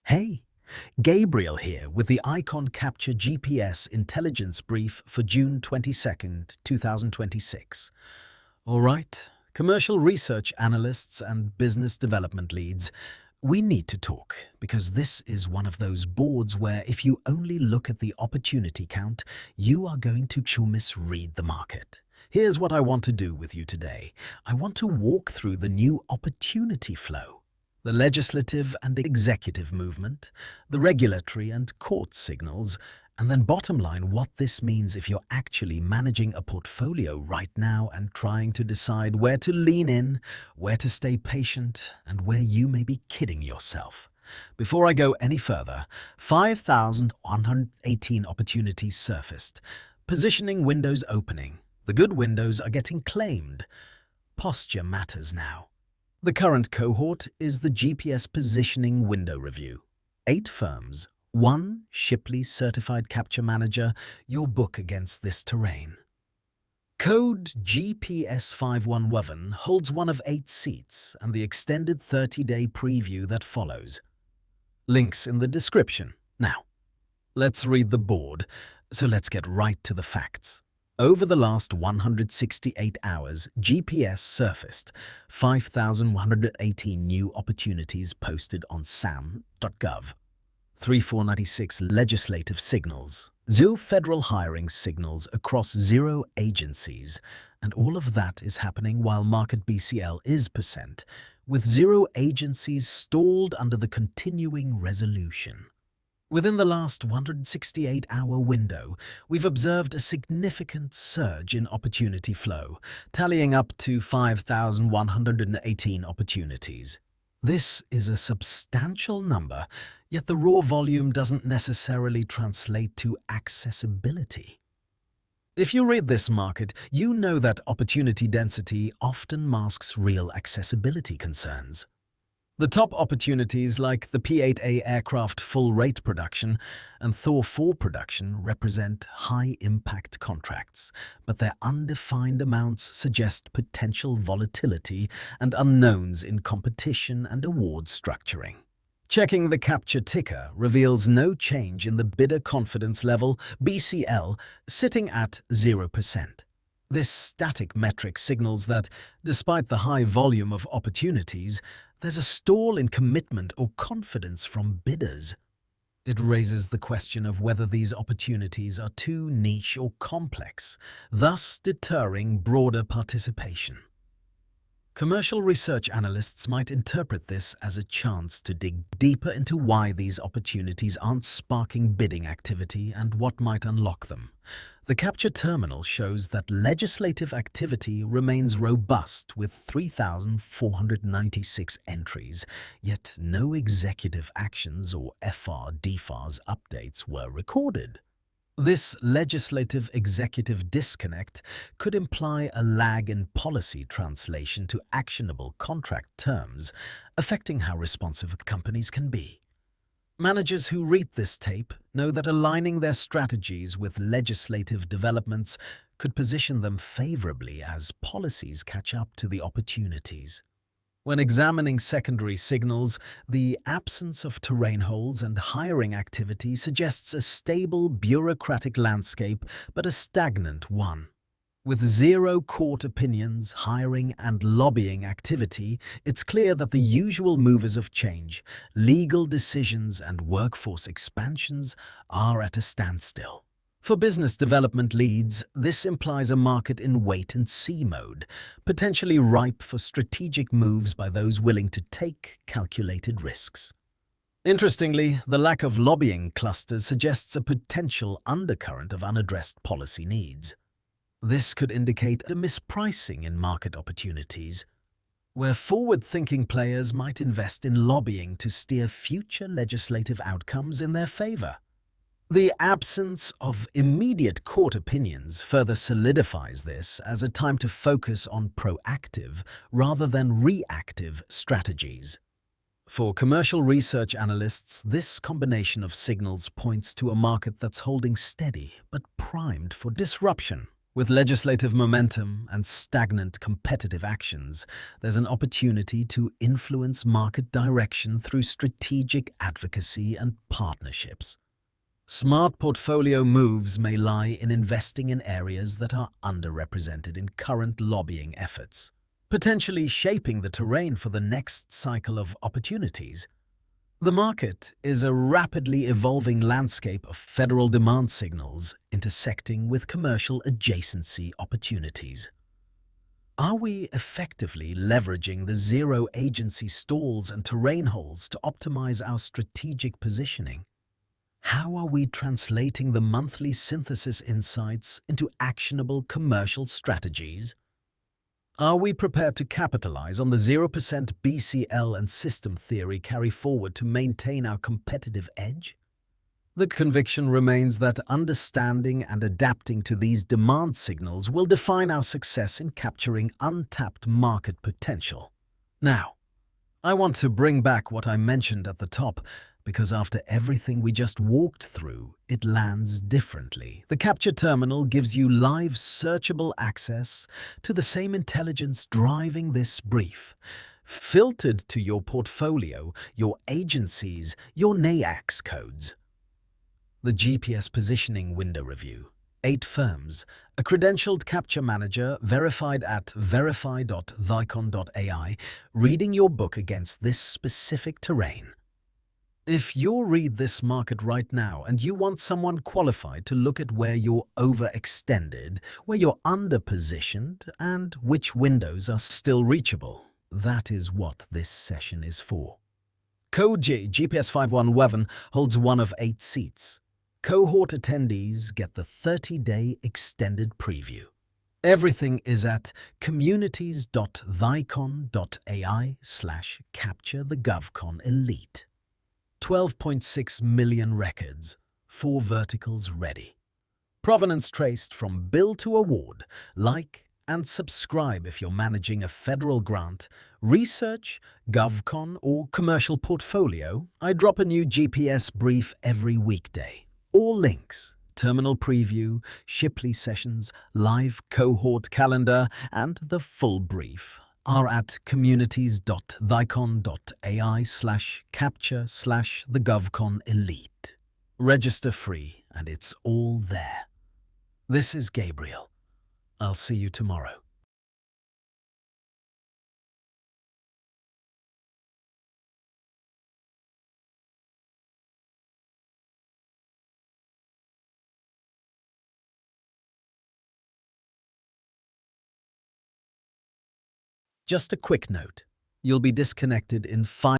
Hey, Gabriel here with the Icon Capture GPS Intelligence Brief for June 22nd, 2026. All right, commercial research analysts and business development leads, we need to talk because this is one of those boards where if you only look at the opportunity count, you are going to misread the market. Here's what I want to do with you today. I want to walk through the new opportunity flow, the legislative and executive movement, the regulatory and court signals, and then bottom line what this means if you're actually managing a portfolio right now and trying to decide where to lean in, where to stay patient, and where you may be kidding yourself. Before I go any further, 5,118 opportunities surfaced. Positioning windows opening. The good windows are getting claimed. Posture matters now. The current cohort is the GPS Positioning Window Review. 8 firms, 1 Shipley Certified Capture Manager, your book against this terrain. Code GPS 511 holds one of 8 seats and the extended 30-day preview that follows. Links in the description. Now, let's read the board, so let's get right to the facts. Over the last 168 hours, GPS surfaced 5,118 new opportunities posted on SAM.gov, 3,496 legislative signals, 0 federal hiring signals across 0 agencies, and all of that is happening while market BCL is %, with 0 agencies stalled under the continuing resolution. Within the last 168-hour window, we've observed a significant surge in opportunity flow, tallying up to 5,118 opportunities. This is a substantial number, yet the raw volume doesn't necessarily translate to accessibility. If you read this market, you know that opportunity density often masks real accessibility concerns. The top opportunities like the P-8A aircraft full-rate production and Thor 4 production represent high-impact contracts, but their undefined amounts suggest potential volatility and unknowns in competition and award structuring. Checking the capture ticker reveals no change in the bidder confidence level, BCL, sitting at 0%. This static metric signals that, despite the high volume of opportunities, there's a stall in commitment or confidence from bidders. It raises the question of whether these opportunities are too niche or complex, thus deterring broader participation. Commercial research analysts might interpret this as a chance to dig deeper into why these opportunities aren't sparking bidding activity and what might unlock them. The capture terminal shows that legislative activity remains robust with 3,496 entries, yet no executive actions or DFARS updates were recorded. This legislative-executive disconnect could imply a lag in policy translation to actionable contract terms, affecting how responsive companies can be. Managers who read this tape know that aligning their strategies with legislative developments could position them favorably as policies catch up to the opportunities. When examining secondary signals, the absence of terrain holes and hiring activity suggests a stable bureaucratic landscape, but a stagnant one. With 0 court opinions, hiring and lobbying activity, it's clear that the usual movers of change, legal decisions and workforce expansions, are at a standstill. For business development leads, this implies a market in wait-and-see mode, potentially ripe for strategic moves by those willing to take calculated risks. Interestingly, the lack of lobbying clusters suggests a potential undercurrent of unaddressed policy needs. This could indicate a mispricing in market opportunities, where forward-thinking players might invest in lobbying to steer future legislative outcomes in their favor. The absence of immediate court opinions further solidifies this as a time to focus on proactive rather than reactive strategies. For commercial research analysts, this combination of signals points to a market that's holding steady but primed for disruption. With legislative momentum and stagnant competitive actions, there's an opportunity to influence market direction through strategic advocacy and partnerships. Smart portfolio moves may lie in investing in areas that are underrepresented in current lobbying efforts, potentially shaping the terrain for the next cycle of opportunities. The market is a rapidly evolving landscape of federal demand signals intersecting with commercial adjacency opportunities. Are we effectively leveraging the zero-agency stalls and terrain holes to optimize our strategic positioning? How are we translating the monthly synthesis insights into actionable commercial strategies? Are we prepared to capitalize on the 0% BCL and system theory carry forward to maintain our competitive edge? The conviction remains that understanding and adapting to these demand signals will define our success in capturing untapped market potential. Now, I want to bring back what I mentioned at the top, because after everything we just walked through, it lands differently. The Capture Terminal gives you live searchable access to the same intelligence driving this brief, filtered to your portfolio, your agencies, your NAICS codes. The GPS Positioning Window Review. 8 firms, a credentialed capture manager verified at verify.the-icon.ai, reading your book against this specific terrain. If you read this market right now and you want someone qualified to look at where you're overextended, where you're underpositioned, and which windows are still reachable, that is what this session is for. Code G, GPS 5111, holds one of 8 seats. Cohort attendees get the 30-day extended preview. Everything is at communities.theicon.ai/capture the-govcon-elite. 12.6 million records, 4 verticals ready. Provenance traced from bill to award. Like and subscribe if you're managing a federal grant, research, GovCon, or commercial portfolio. I drop a new GPS brief every weekday. All links, terminal preview, Shipley sessions, live cohort calendar, and the full brief are at communities.theicon.ai/capture/the-govcon-elite. Register free, and it's all there. This is Gabriel. I'll see you tomorrow. Just a quick note. You'll be disconnected in 5